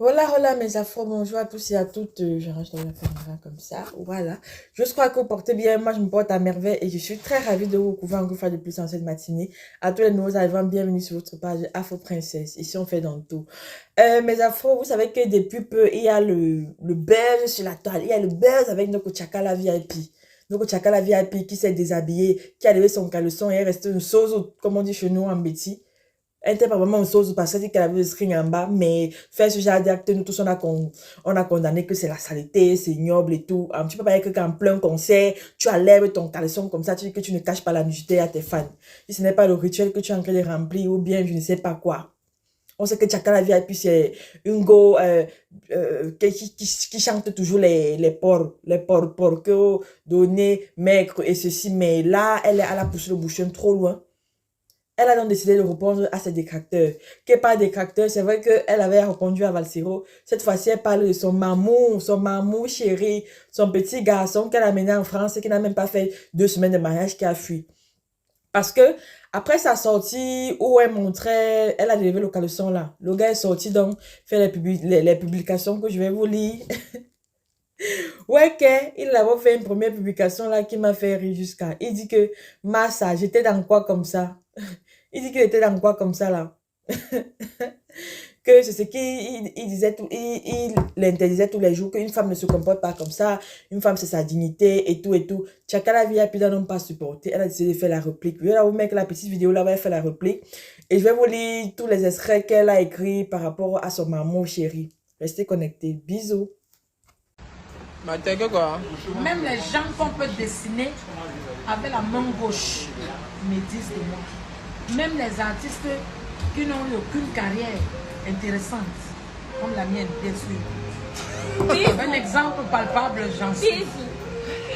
Hola, hola mes afros, bonjour à tous et à toutes. Je range la caméra comme ça, voilà. Je crois que vous portez bien, moi je me porte à merveille et je suis très ravie de vous retrouver encore une fois de plus en cette matinée. À tous les nouveaux arrivants, bienvenue sur votre page Afro Princesse. Ici on fait dans tout. Mes afros, vous savez que depuis peu, il y a le buzz sur la toile, il y a le buzz avec notre Chakala VIP. Notre Chakala VIP qui s'est déshabillé, qui a levé son caleçon et est resté une chose, comme on dit chez nous en Betty. Elle n'était pas vraiment une chose parce qu'elle dit qu'elle avait le string en bas, mais faire ce genre d'acte, nous tous on a condamné que c'est la saleté, c'est ignoble et tout. Tu peux pas dire que quand plein concert, tu enlèves ton caleçon comme ça, tu dis que tu ne caches pas la nudité à tes fans. Si ce n'est pas le rituel que tu es en train de remplir ou bien je ne sais pas quoi. On sait que Chakala VIP, c'est une go qui chante toujours les porcs, donner, maigre et ceci, mais là, elle a poussé le bouchon trop loin. Elle a donc décidé de répondre à ses détracteurs. Qu'elle parle détracteurs, c'est vrai qu'elle avait répondu à Valsero. Cette fois-ci, elle parle de son mamour chéri, son petit garçon qu'elle a mené en France et qui n'a même pas fait 2 semaines de mariage, qui a fui. Parce que, après sa sortie où elle montrait, elle a levé le caleçon là. Le gars est sorti donc, fait les publications que je vais vous lire. Ouais, il a fait une première publication là qui m'a fait rire jusqu'à. Il dit que, Massa, j'étais dans quoi comme ça? Il dit qu'il était dans quoi comme ça là? Que c'est ce qu'il disait, il l'interdisait tous les jours, qu'une femme ne se comporte pas comme ça, une femme c'est sa dignité et tout et tout. Chakala Via n'ont pas supporté, elle a décidé de faire la réplique. Je vais là vous mettre la petite vidéo là, elle va faire la réplique. Et je vais vous lire tous les extraits qu'elle a écrits par rapport à son maman chéri. Restez connectés, bisous. Même les gens qu'on peut dessiner avec la main gauche me disent de moi. Même les artistes qui n'ont eu aucune carrière intéressante, comme la mienne, bien sûr. Un exemple palpable, j'en suis.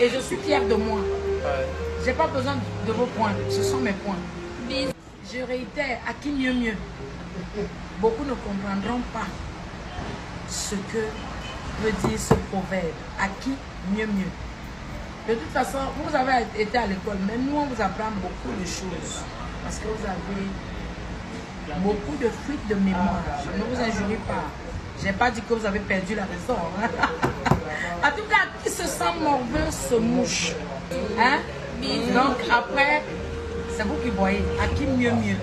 Et je suis fière de moi. Je n'ai pas besoin de vos points, ce sont mes points. Je réitère, à qui mieux mieux. Beaucoup ne comprendront pas ce que veut dire ce proverbe. À qui mieux mieux. De toute façon, vous avez été à l'école, mais nous, on vous apprend beaucoup de choses. Parce que vous avez beaucoup de fuites de mémoire. Je ne vous injurie pas. Je n'ai pas dit que vous avez perdu la raison. En tout cas, qui se sent morveux se mouche. Hein? Donc après, c'est vous qui voyez. À qui mieux mieux.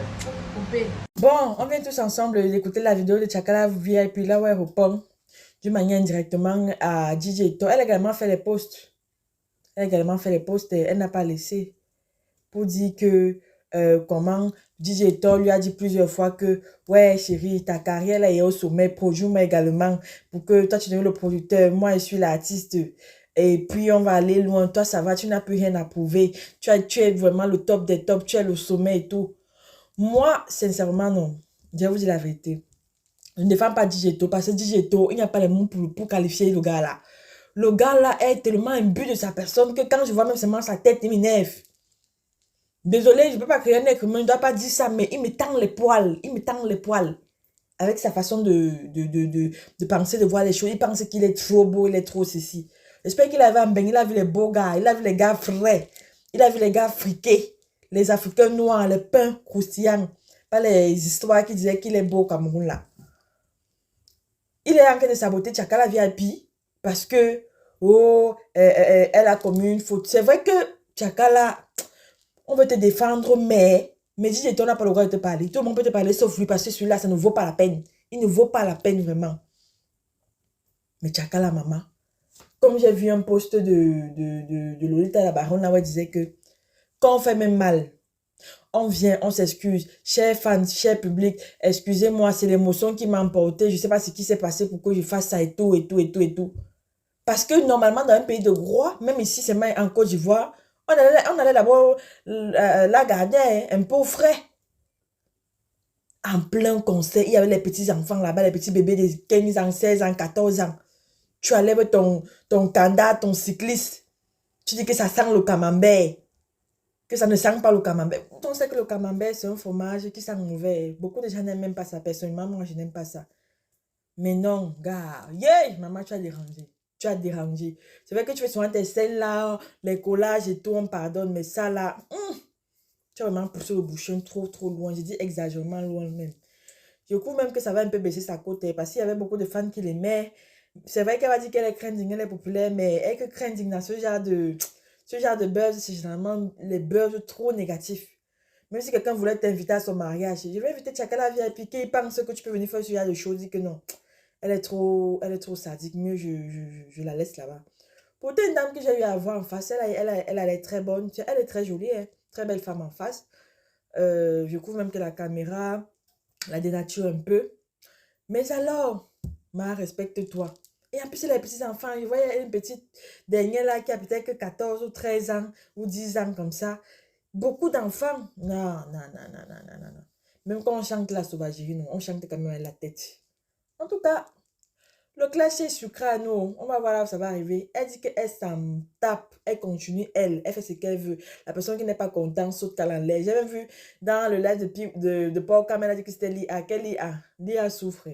Coupez. Bon, on vient tous ensemble d'écouter la vidéo de Chakala VIP là où elle répond d'une manière indirectement à DJ Eto. Elle a également fait les posts. Elle a également fait les posts et elle n'a pas laissé pour dire que comment DJ Eto lui a dit plusieurs fois que ouais chérie, ta carrière là est au sommet, produis-moi également pour que toi tu deviens le producteur, moi je suis l'artiste et puis on va aller loin, toi ça va, tu n'as plus rien à prouver, tu es vraiment le top des tops, tu es le sommet et tout. Moi, sincèrement non, je vais vous dire la vérité. Je ne défends pas Digeto parce que Digeto, il n'y a pas les mots pour qualifier le gars là. Le gars là est tellement imbu de sa personne que quand je vois même seulement sa tête, il m'énerve. Désolé, je ne peux pas créer un être humain, je ne dois pas dire ça, mais il me tend les poils. Il me tend les poils. Avec sa façon de penser, de voir les choses. Il pense qu'il est trop beau, il est trop ceci. J'espère qu'il avait un bain, il a vu les beaux gars, il a vu les gars frais, il a vu les gars friqués, les Africains noirs, les pains croustillants. Pas les histoires qui disaient qu'il est beau au Cameroun là. Il est en train de saboter Chakala VIP parce que, oh, elle a commis une faute. C'est vrai que Chakala, on veut te défendre, mais dis on n'a pas le droit de te parler. Tout le monde peut te parler sauf lui parce que celui-là, ça ne vaut pas la peine. Il ne vaut pas la peine vraiment. Mais Chakala, maman, comme j'ai vu un post de Lolita la Baronne, là où elle disait que quand on fait même mal, on vient, on s'excuse. Chers fans, cher public, excusez-moi, c'est l'émotion qui m'a emporté. Je ne sais pas ce qui s'est passé pour que je fasse ça et tout, et tout, et tout, et tout. Parce que normalement, dans un pays de droit, même ici, c'est en Côte d'Ivoire, on allait d'abord la garder un peu au frais. En plein concert, il y avait les petits enfants là-bas, les petits bébés de 15 ans, 16 ans, 14 ans. Tu enlèves ton kanda, ton cycliste. Tu dis que ça sent le camembert. Que ça ne sent pas le camembert. On sait que le camembert, c'est un fromage qui sent mauvais. Beaucoup de gens n'aiment même pas ça. Personnellement, moi, je n'aime pas ça. Mais non, gars. Yeah, maman, tu as dérangé. Tu as dérangé. C'est vrai que tu fais souvent tes scènes là, les collages et tout, on pardonne. Mais ça là, tu as vraiment poussé le bouchon trop, trop loin. Je dis exagérément loin même. Je trouve même que ça va un peu baisser sa cote parce qu'il y avait beaucoup de fans qui l'aimaient. C'est vrai qu'elle va dire qu'elle est crainting, elle est populaire, mais elle que crainting dans ce genre de buzz, c'est généralement les buzz trop négatifs. Même si quelqu'un voulait t'inviter à son mariage, je vais inviter Tchakala VIP, qu'il pense que tu peux venir faire ce genre de choses, dit que non. Elle est trop sadique, mieux je la laisse là-bas. Pourtant, une dame que j'ai eu à voir en face, elle a l'air très bonne, elle est très jolie, hein, très belle femme en face. Je trouve même que la caméra la dénature un peu. Mais alors, respecte-toi. Et en plus, elle a les petits-enfants. Je voyais une petite dernière là qui a peut-être que 14 ou 13 ans ou 10 ans comme ça. Beaucoup d'enfants. Non, non, non, non, non, non, non, non. Même quand on chante la sauvagerie, non, on chante quand même avec la tête. En tout cas, le clash est sucré à nous. On va voir là où ça va arriver. Elle dit qu'elle s'en tape. Elle continue, elle fait ce qu'elle veut. La personne qui n'est pas contente saute qu'elle en l'air. J'ai même vu dans le live de Paul Cam, elle a dit que c'était l'IA. Quelle IA? L'IA souffre.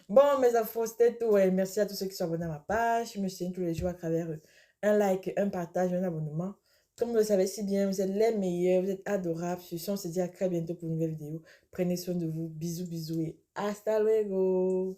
Bon, mes infos, c'était tout. Ouais. Merci à tous ceux qui sont abonnés à ma page. Je me souviens tous les jours à travers un like, un partage, un abonnement. Comme vous le savez si bien, vous êtes les meilleurs, vous êtes adorables. Sur ce, on se dit à très bientôt pour une nouvelle vidéo. Prenez soin de vous. Bisous, bisous et hasta luego.